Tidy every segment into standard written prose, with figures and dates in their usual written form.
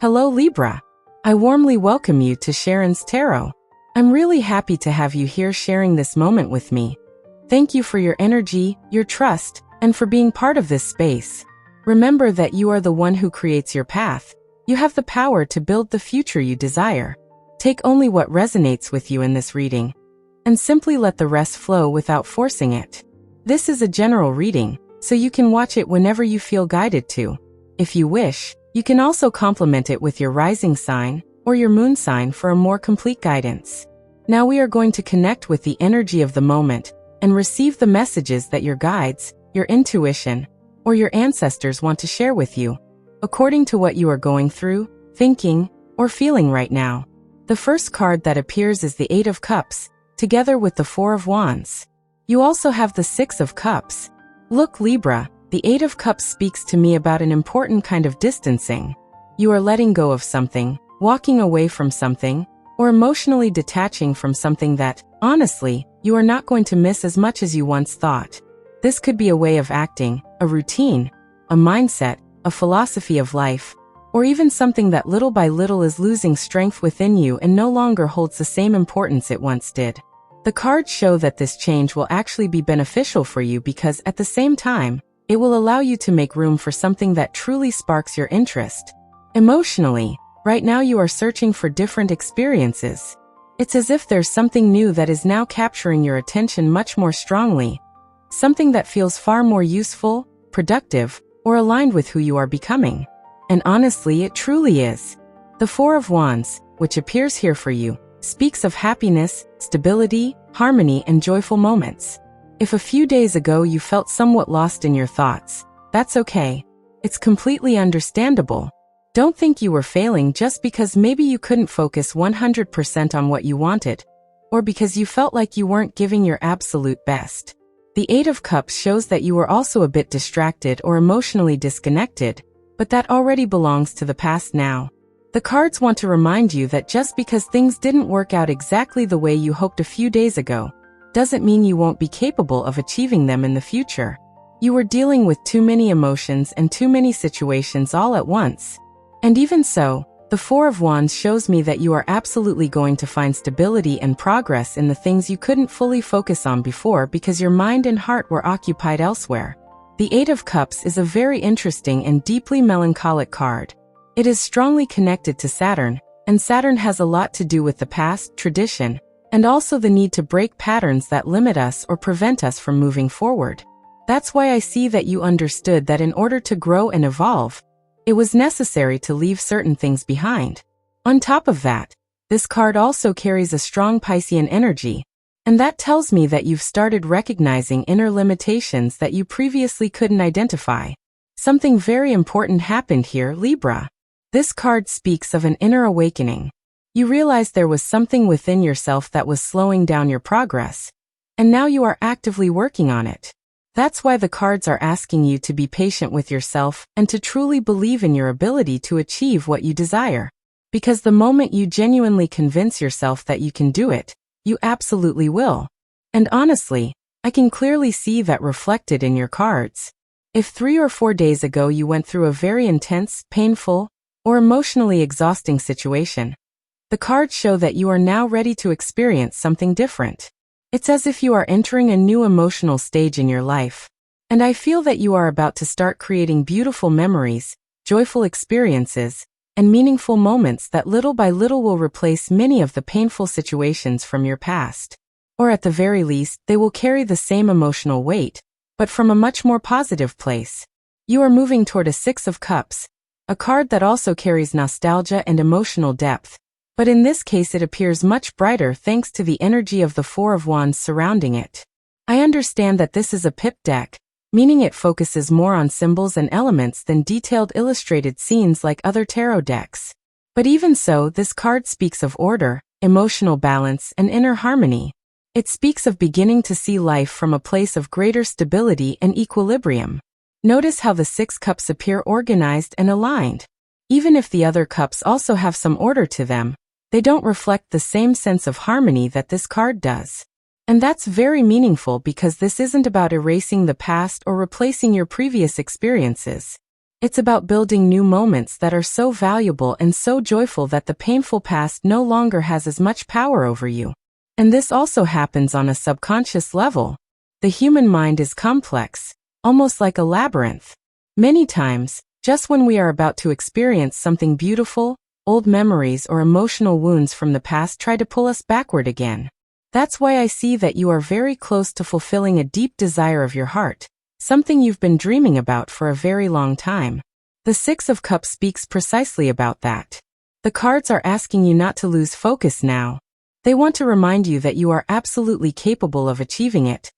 Hello Libra. I warmly welcome you to SHARO'N's Tarot. I'm really happy to have you here sharing this moment with me. Thank you for your energy, your trust, and for being part of this space. Remember that you are the one who creates your path. You have the power to build the future you desire. Take only what resonates with you in this reading, and simply let the rest flow without forcing it. This is a general reading, so you can watch it whenever you feel guided to. If you wish, you can also complement it with your rising sign or your moon sign for a more complete guidance. Now we are going to connect with the energy of the moment and receive the messages that your guides, your intuition, or your ancestors want to share with you, according to what you are going through, thinking, or feeling right now. The first card that appears is the Eight of Cups, together with the Four of Wands. You also have the Six of Cups. Look, Libra, the Eight of Cups speaks to me about an important kind of distancing. You are letting go of something, walking away from something, or emotionally detaching from something that, honestly, you are not going to miss as much as you once thought. This could be a way of acting, a routine, a mindset, a philosophy of life, or even something that little by little is losing strength within you and no longer holds the same importance it once did. The cards show that this change will actually be beneficial for you because at the same time, it will allow you to make room for something that truly sparks your interest. Emotionally, right now you are searching for different experiences. It's as if there's something new that is now capturing your attention much more strongly. Something that feels far more useful, productive, or aligned with who you are becoming. And honestly, it truly is. The Four of Wands, which appears here for you, speaks of happiness, stability, harmony, and joyful moments. If a few days ago you felt somewhat lost in your thoughts, that's okay. It's completely understandable. Don't think you were failing just because maybe you couldn't focus 100% on what you wanted, or because you felt like you weren't giving your absolute best. The Eight of Cups shows that you were also a bit distracted or emotionally disconnected, but that already belongs to the past now. The cards want to remind you that just because things didn't work out exactly the way you hoped a few days ago, doesn't mean you won't be capable of achieving them in the future. You were dealing with too many emotions and too many situations all at once. And even so, the Four of Wands shows me that you are absolutely going to find stability and progress in the things you couldn't fully focus on before because your mind and heart were occupied elsewhere. The Eight of Cups is a very interesting and deeply melancholic card. It is strongly connected to Saturn, and Saturn has a lot to do with the past, tradition, and also the need to break patterns that limit us or prevent us from moving forward. That's why I see that you understood that in order to grow and evolve, it was necessary to leave certain things behind. On top of that, this card also carries a strong Piscean energy, and that tells me that you've started recognizing inner limitations that you previously couldn't identify. Something very important happened here, Libra. This card speaks of an inner awakening. You realized there was something within yourself that was slowing down your progress, and now you are actively working on it. That's why the cards are asking you to be patient with yourself and to truly believe in your ability to achieve what you desire. Because the moment you genuinely convince yourself that you can do it, you absolutely will. And honestly, I can clearly see that reflected in your cards. If 3 or 4 days ago you went through a very intense, painful, or emotionally exhausting situation, the cards show that you are now ready to experience something different. It's as if you are entering a new emotional stage in your life. And I feel that you are about to start creating beautiful memories, joyful experiences, and meaningful moments that little by little will replace many of the painful situations from your past. Or at the very least, they will carry the same emotional weight, but from a much more positive place. You are moving toward a Six of Cups, a card that also carries nostalgia and emotional depth. But in this case it appears much brighter thanks to the energy of the Four of Wands surrounding it. I understand that this is a pip deck, meaning it focuses more on symbols and elements than detailed illustrated scenes like other tarot decks. But even so, this card speaks of order, emotional balance, and inner harmony. It speaks of beginning to see life from a place of greater stability and equilibrium. Notice how the 6 cups appear organized and aligned. Even if the other cups also have some order to them, they don't reflect the same sense of harmony that this card does. And that's very meaningful because this isn't about erasing the past or replacing your previous experiences. It's about building new moments that are so valuable and so joyful that the painful past no longer has as much power over you. And this also happens on a subconscious level. The human mind is complex, almost like a labyrinth. Many times, just when we are about to experience something beautiful, old memories or emotional wounds from the past try to pull us backward again. That's why I see that you are very close to fulfilling a deep desire of your heart, something you've been dreaming about for a very long time. The Six of Cups speaks precisely about that. The cards are asking you not to lose focus now. They want to remind you that you are absolutely capable of achieving it.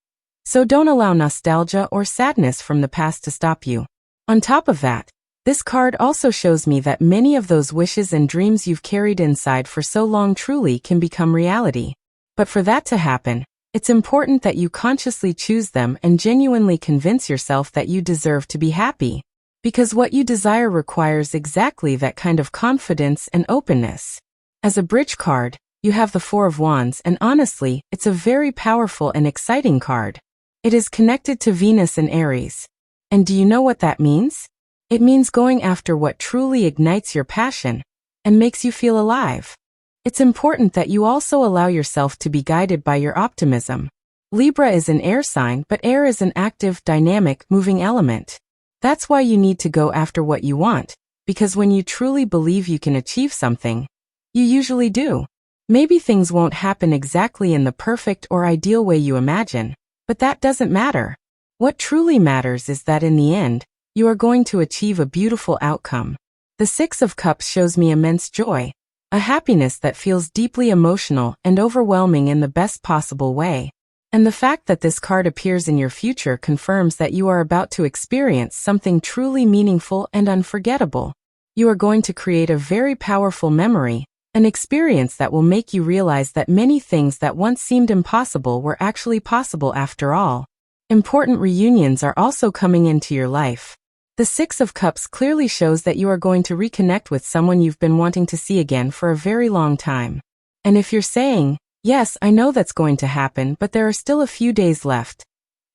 So don't allow nostalgia or sadness from the past to stop you. On top of that, this card also shows me that many of those wishes and dreams you've carried inside for so long truly can become reality. But for that to happen, it's important that you consciously choose them and genuinely convince yourself that you deserve to be happy. Because what you desire requires exactly that kind of confidence and openness. As a bridge card, you have the Four of Wands, and honestly, it's a very powerful and exciting card. It is connected to Venus and Aries. And do you know what that means? It means going after what truly ignites your passion and makes you feel alive. It's important that you also allow yourself to be guided by your optimism. Libra is an air sign, but air is an active, dynamic, moving element. That's why you need to go after what you want, because when you truly believe you can achieve something, you usually do. Maybe things won't happen exactly in the perfect or ideal way you imagine, but that doesn't matter. What truly matters is that in the end, you are going to achieve a beautiful outcome. The Six of Cups shows me immense joy, a happiness that feels deeply emotional and overwhelming in the best possible way. And the fact that this card appears in your future confirms that you are about to experience something truly meaningful and unforgettable. You are going to create a very powerful memory, an experience that will make you realize that many things that once seemed impossible were actually possible after all. Important reunions are also coming into your life. The Six of Cups clearly shows that you are going to reconnect with someone you've been wanting to see again for a very long time. And if you're saying, "Yes, I know that's going to happen, but there are still a few days left,"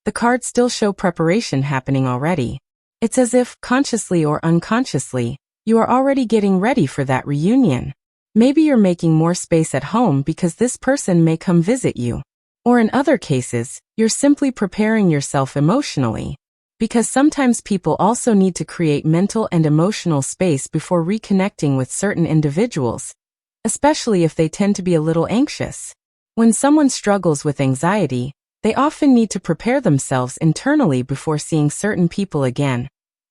the cards still show preparation happening already. It's as if, consciously or unconsciously, you are already getting ready for that reunion. Maybe you're making more space at home because this person may come visit you. Or in other cases, you're simply preparing yourself emotionally. Because sometimes people also need to create mental and emotional space before reconnecting with certain individuals, especially if they tend to be a little anxious. When someone struggles with anxiety, they often need to prepare themselves internally before seeing certain people again,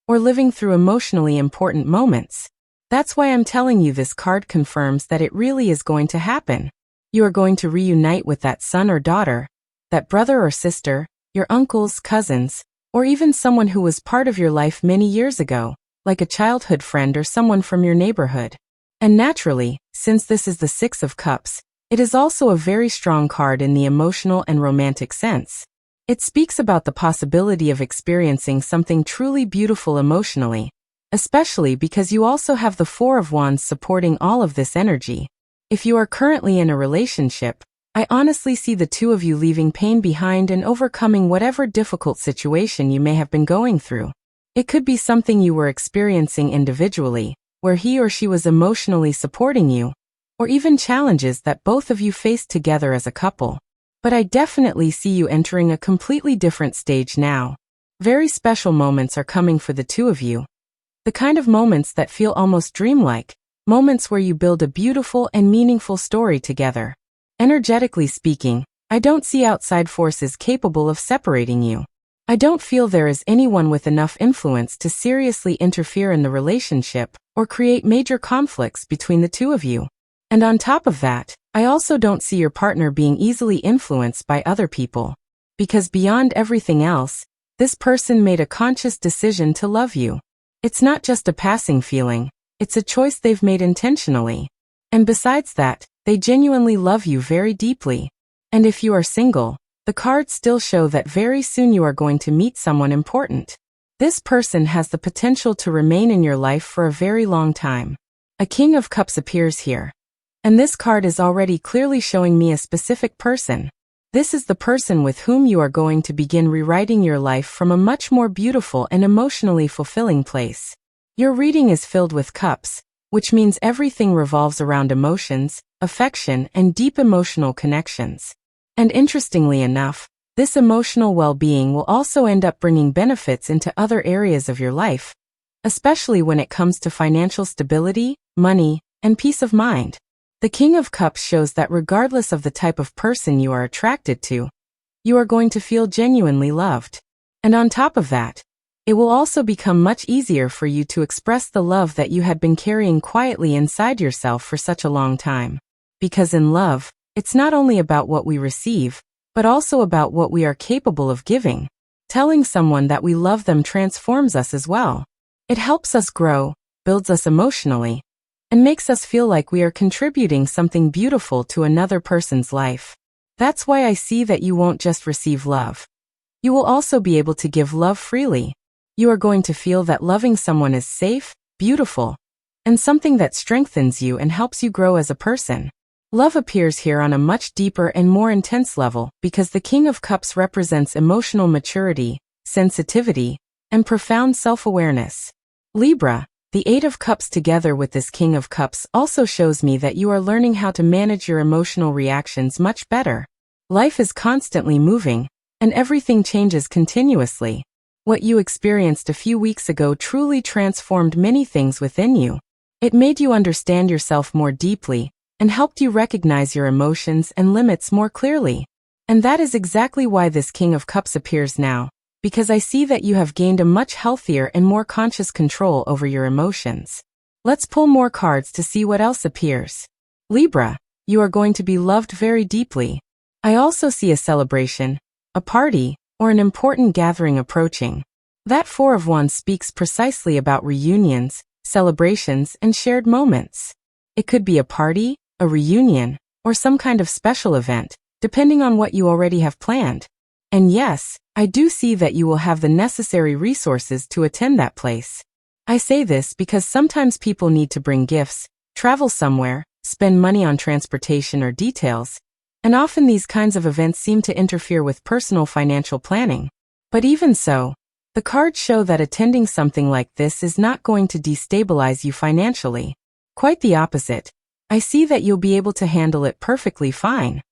or living through emotionally important moments. That's why I'm telling you this card confirms that it really is going to happen. You are going to reunite with that son or daughter, that brother or sister, your uncles, cousins, or even someone who was part of your life many years ago, like a childhood friend or someone from your neighborhood. And naturally, since this is the Six of Cups, it is also a very strong card in the emotional and romantic sense. It speaks about the possibility of experiencing something truly beautiful emotionally, especially because you also have the Four of Wands supporting all of this energy. If you are currently in a relationship, I honestly see the two of you leaving pain behind and overcoming whatever difficult situation you may have been going through. It could be something you were experiencing individually, where he or she was emotionally supporting you, or even challenges that both of you faced together as a couple. But I definitely see you entering a completely different stage now. Very special moments are coming for the two of you. The kind of moments that feel almost dreamlike, moments where you build a beautiful and meaningful story together. Energetically speaking, I don't see outside forces capable of separating you. I don't feel there is anyone with enough influence to seriously interfere in the relationship or create major conflicts between the two of you. And on top of that, I also don't see your partner being easily influenced by other people. Because beyond everything else, this person made a conscious decision to love you. It's not just a passing feeling, it's a choice they've made intentionally. And besides that, they genuinely love you very deeply. And if you are single, the cards still show that very soon you are going to meet someone important. This person has the potential to remain in your life for a very long time. A King of Cups appears here. And this card is already clearly showing me a specific person. This is the person with whom you are going to begin rewriting your life from a much more beautiful and emotionally fulfilling place. Your reading is filled with cups, which means everything revolves around emotions, affection, and deep emotional connections. And interestingly enough, this emotional well-being will also end up bringing benefits into other areas of your life, especially when it comes to financial stability, money, and peace of mind. The King of Cups shows that regardless of the type of person you are attracted to, you are going to feel genuinely loved. And on top of that, it will also become much easier for you to express the love that you had been carrying quietly inside yourself for such a long time. Because in love, it's not only about what we receive, but also about what we are capable of giving. Telling someone that we love them transforms us as well. It helps us grow, builds us emotionally, and makes us feel like we are contributing something beautiful to another person's life. That's why I see that you won't just receive love. You will also be able to give love freely. You are going to feel that loving someone is safe, beautiful, and something that strengthens you and helps you grow as a person. Love appears here on a much deeper and more intense level because the King of Cups represents emotional maturity, sensitivity, and profound self-awareness. Libra, the Eight of Cups together with this King of Cups also shows me that you are learning how to manage your emotional reactions much better. Life is constantly moving, and everything changes continuously. What you experienced a few weeks ago truly transformed many things within you. It made you understand yourself more deeply, and helped you recognize your emotions and limits more clearly. And that is exactly why this King of Cups appears now, because I see that you have gained a much healthier and more conscious control over your emotions. Let's pull more cards to see what else appears. Libra, you are going to be loved very deeply. I also see a celebration, a party, or an important gathering approaching. That Four of Wands speaks precisely about reunions, celebrations, and shared moments. It could be a party, a reunion, or some kind of special event, depending on what you already have planned. And yes, I do see that you will have the necessary resources to attend that place. I say this because sometimes people need to bring gifts, travel somewhere, spend money on transportation or details, and often these kinds of events seem to interfere with personal financial planning. But even so, the cards show that attending something like this is not going to destabilize you financially. Quite the opposite. I see that you'll be able to handle it perfectly fine.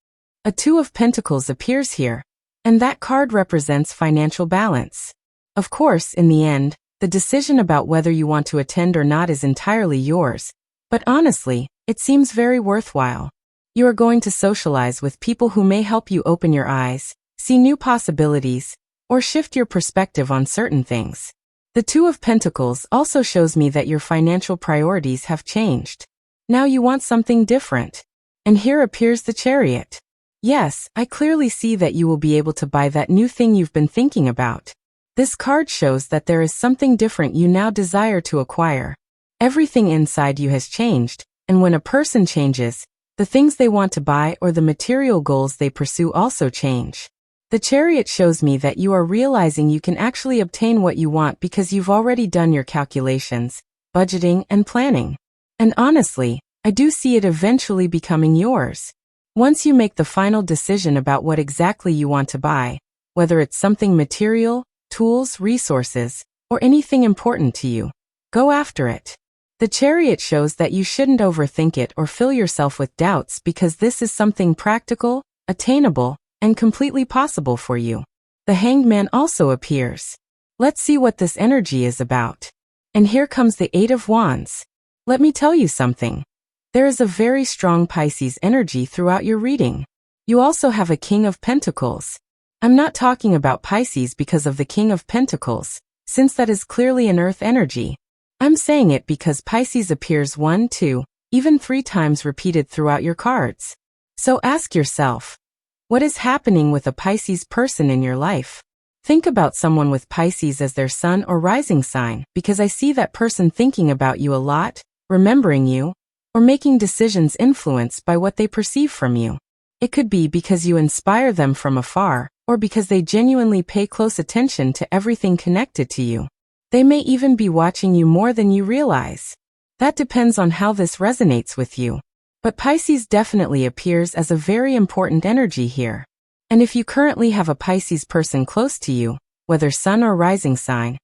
A Two of Pentacles appears here, and that card represents financial balance. Of course, in the end, the decision about whether you want to attend or not is entirely yours, but honestly, it seems very worthwhile. You are going to socialize with people who may help you open your eyes, see new possibilities, or shift your perspective on certain things. The Two of Pentacles also shows me that your financial priorities have changed. Now you want something different. And here appears the Chariot. Yes, I clearly see that you will be able to buy that new thing you've been thinking about. This card shows that there is something different you now desire to acquire. Everything inside you has changed, and when a person changes, the things they want to buy or the material goals they pursue also change. The Chariot shows me that you are realizing you can actually obtain what you want because you've already done your calculations, budgeting, and planning. And honestly, I do see it eventually becoming yours. Once you make the final decision about what exactly you want to buy, whether it's something material, tools, resources, or anything important to you, go after it. The Chariot shows that you shouldn't overthink it or fill yourself with doubts because this is something practical, attainable, and completely possible for you. The Hanged Man also appears. Let's see what this energy is about. And here comes the Eight of Wands. Let me tell you something. There is a very strong Pisces energy throughout your reading. You also have a King of Pentacles. I'm not talking about Pisces because of the King of Pentacles, since that is clearly an Earth energy. I'm saying it because Pisces appears 1, 2, even 3 times repeated throughout your cards. So ask yourself, what is happening with a Pisces person in your life? Think about someone with Pisces as their sun or rising sign, because I see that person thinking about you a lot, remembering you, or making decisions influenced by what they perceive from you. It could be because you inspire them from afar, or because they genuinely pay close attention to everything connected to you. They may even be watching you more than you realize. That depends on how this resonates with you. But Pisces definitely appears as a very important energy here. And if you currently have a Pisces person close to you, whether sun or rising sign,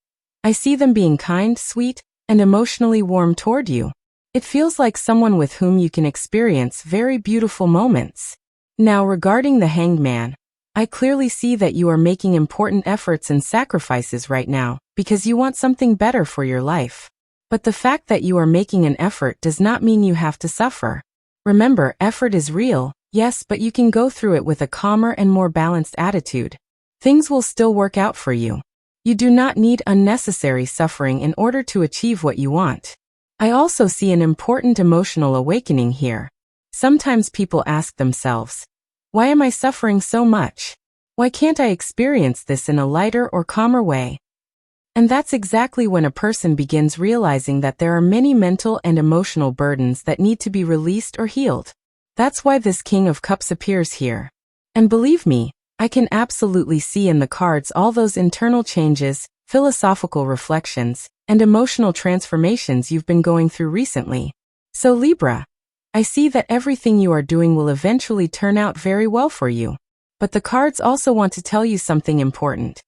I see them being kind, sweet, and emotionally warm toward you. It feels like someone with whom you can experience very beautiful moments. Now, regarding the Hanged Man, I clearly see that you are making important efforts and sacrifices right now because you want something better for your life. But the fact that you are making an effort does not mean you have to suffer. Remember, effort is real, yes, but you can go through it with a calmer and more balanced attitude. Things will still work out for you. You do not need unnecessary suffering in order to achieve what you want. I also see an important emotional awakening here. Sometimes people ask themselves, why am I suffering so much? Why can't I experience this in a lighter or calmer way? And that's exactly when a person begins realizing that there are many mental and emotional burdens that need to be released or healed. That's why this King of Cups appears here. And believe me, I can absolutely see in the cards all those internal changes, philosophical reflections, and emotional transformations you've been going through recently. So Libra, I see that everything you are doing will eventually turn out very well for you. But the cards also want to tell you something important.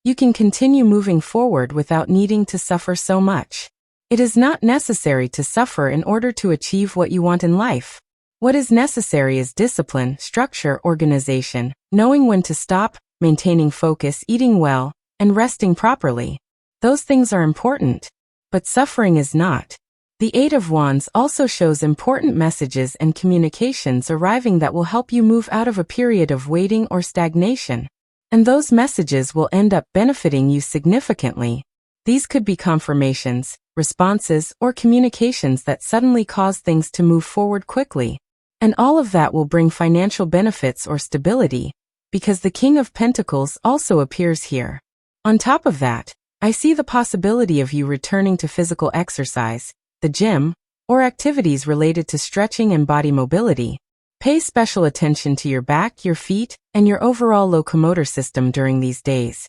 You can continue moving forward without needing to suffer so much. It is not necessary to suffer in order to achieve what you want in life. What is necessary is discipline, structure, organization, knowing when to stop, maintaining focus, eating well, and resting properly. Those things are important. But suffering is not. The Eight of Wands also shows important messages and communications arriving that will help you move out of a period of waiting or stagnation. And those messages will end up benefiting you significantly. These could be confirmations, responses, or communications that suddenly cause things to move forward quickly. And all of that will bring financial benefits or stability, because the King of Pentacles also appears here. On top of that, I see the possibility of you returning to physical exercise, the gym, or activities related to stretching and body mobility. Pay special attention to your back, your feet, and your overall locomotor system during these days,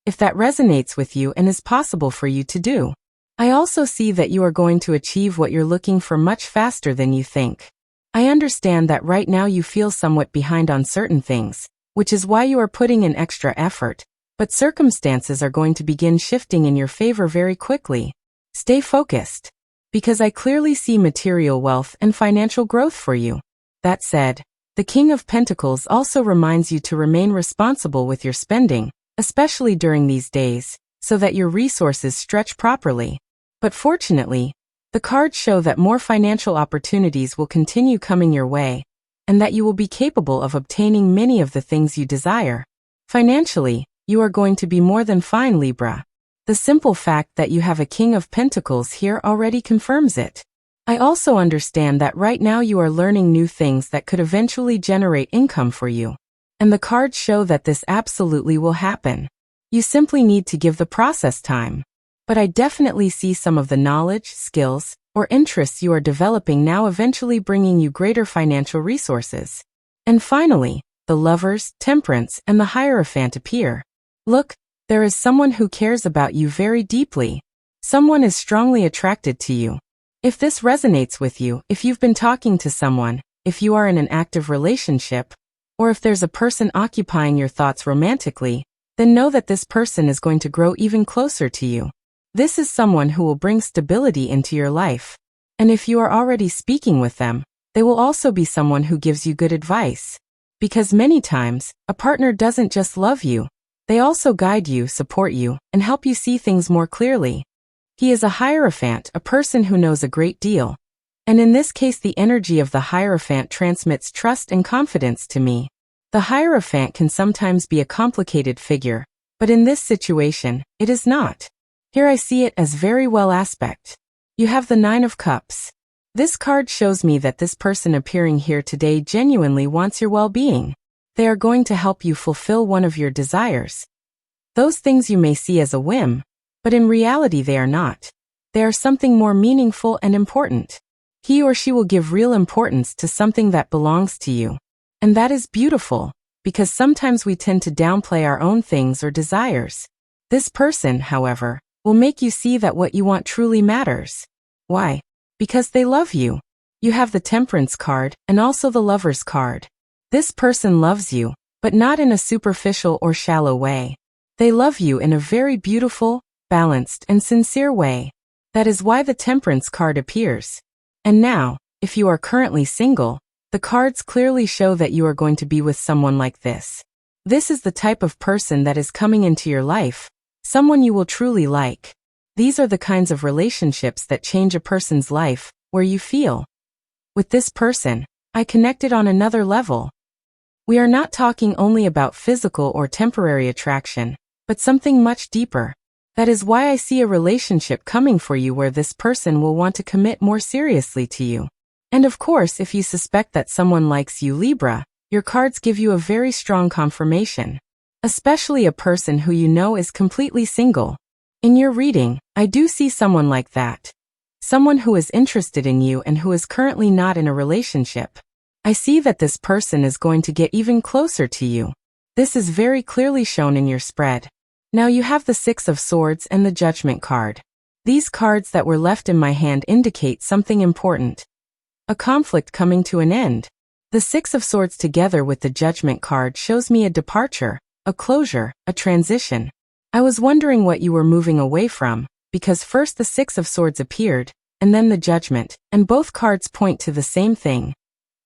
if that resonates with you and is possible for you to do. I also see that you are going to achieve what you're looking for much faster than you think. I understand that right now you feel somewhat behind on certain things, which is why you are putting in extra effort, but circumstances are going to begin shifting in your favor very quickly. Stay focused, because I clearly see material wealth and financial growth for you. That said, the King of Pentacles also reminds you to remain responsible with your spending, especially during these days, so that your resources stretch properly. But fortunately, the cards show that more financial opportunities will continue coming your way, and that you will be capable of obtaining many of the things you desire. Financially, you are going to be more than fine, Libra. The simple fact that you have a King of Pentacles here already confirms it. I also understand that right now you are learning new things that could eventually generate income for you. And the cards show that this absolutely will happen. You simply need to give the process time. But I definitely see some of the knowledge, skills, or interests you are developing now eventually bringing you greater financial resources. And finally, the Lovers, Temperance, and the Hierophant appear. Look, there is someone who cares about you very deeply. Someone is strongly attracted to you. If this resonates with you, if you've been talking to someone, if you are in an active relationship, or if there's a person occupying your thoughts romantically, then know that this person is going to grow even closer to you. This is someone who will bring stability into your life. And if you are already speaking with them, they will also be someone who gives you good advice. Because many times, a partner doesn't just love you, they also guide you, support you, and help you see things more clearly. He is a Hierophant, a person who knows a great deal. And in this case, the energy of the Hierophant transmits trust and confidence to me. The Hierophant can sometimes be a complicated figure, but in this situation, it is not. Here I see it as very well aspect. You have the Nine of Cups. This card shows me that this person appearing here today genuinely wants your well-being. They are going to help you fulfill one of your desires. Those things you may see as a whim, but in reality they are not. They are something more meaningful and important. He or she will give real importance to something that belongs to you. And that is beautiful, because sometimes we tend to downplay our own things or desires. This person, however, will make you see that what you want truly matters. Why? Because they love you. You have the Temperance card and also the Lovers card. This person loves you, but not in a superficial or shallow way. They love you in a very beautiful, balanced, and sincere way. That is why the Temperance card appears. And now, if you are currently single, the cards clearly show that you are going to be with someone like this. This is the type of person that is coming into your life, someone you will truly like. These are the kinds of relationships that change a person's life, where you feel, with this person, I connected on another level. We are not talking only about physical or temporary attraction, but something much deeper. That is why I see a relationship coming for you where this person will want to commit more seriously to you. And of course, if you suspect that someone likes you, Libra, your cards give you a very strong confirmation. Especially a person who you know is completely single. In your reading, I do see someone like that. Someone who is interested in you and who is currently not in a relationship. I see that this person is going to get even closer to you. This is very clearly shown in your spread. Now you have the Six of Swords and the Judgment card. These cards that were left in my hand indicate something important. A conflict coming to an end. The Six of Swords together with the Judgment card shows me a departure, a closure, a transition. I was wondering what you were moving away from, because first the Six of Swords appeared, and then the Judgment, and both cards point to the same thing.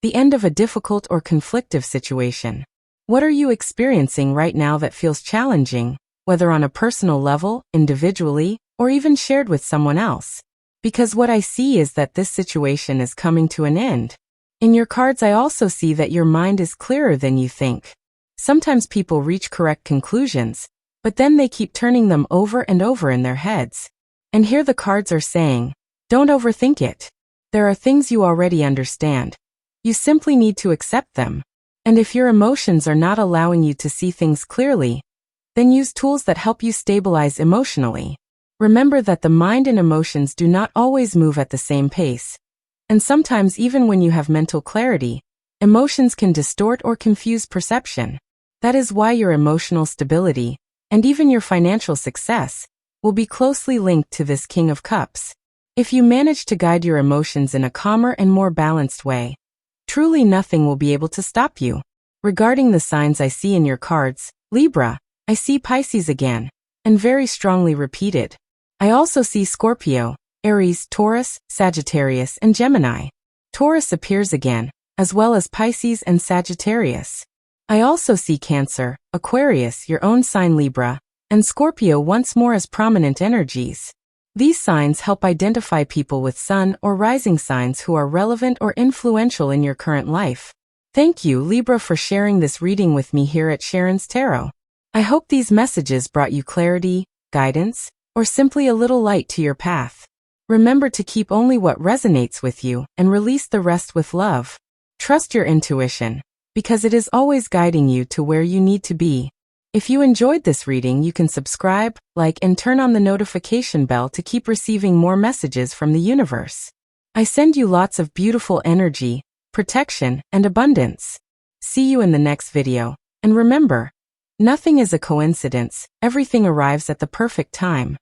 The end of a difficult or conflictive situation. What are you experiencing right now that feels challenging, whether on a personal level, individually, or even shared with someone else? Because what I see is that this situation is coming to an end. In your cards I also see that your mind is clearer than you think. Sometimes people reach correct conclusions, but then they keep turning them over and over in their heads. And here the cards are saying, don't overthink it. There are things you already understand. You simply need to accept them. And if your emotions are not allowing you to see things clearly, then use tools that help you stabilize emotionally. Remember that the mind and emotions do not always move at the same pace. And sometimes even when you have mental clarity, emotions can distort or confuse perception. That is why your emotional stability, and even your financial success, will be closely linked to this King of Cups. If you manage to guide your emotions in a calmer and more balanced way, truly nothing will be able to stop you. Regarding the signs I see in your cards, Libra, I see Pisces again, and very strongly repeated. I also see Scorpio, Aries, Taurus, Sagittarius, and Gemini. Taurus appears again, as well as Pisces and Sagittarius. I also see Cancer, Aquarius, your own sign Libra, and Scorpio once more as prominent energies. These signs help identify people with sun or rising signs who are relevant or influential in your current life. Thank you, Libra, for sharing this reading with me here at SHARO'N's Tarot. I hope these messages brought you clarity, guidance, or simply a little light to your path. Remember to keep only what resonates with you and release the rest with love. Trust your intuition, because it is always guiding you to where you need to be. If you enjoyed this reading, you can subscribe, like, and turn on the notification bell to keep receiving more messages from the universe. I send you lots of beautiful energy, protection, and abundance. See you in the next video, and remember, nothing is a coincidence, everything arrives at the perfect time.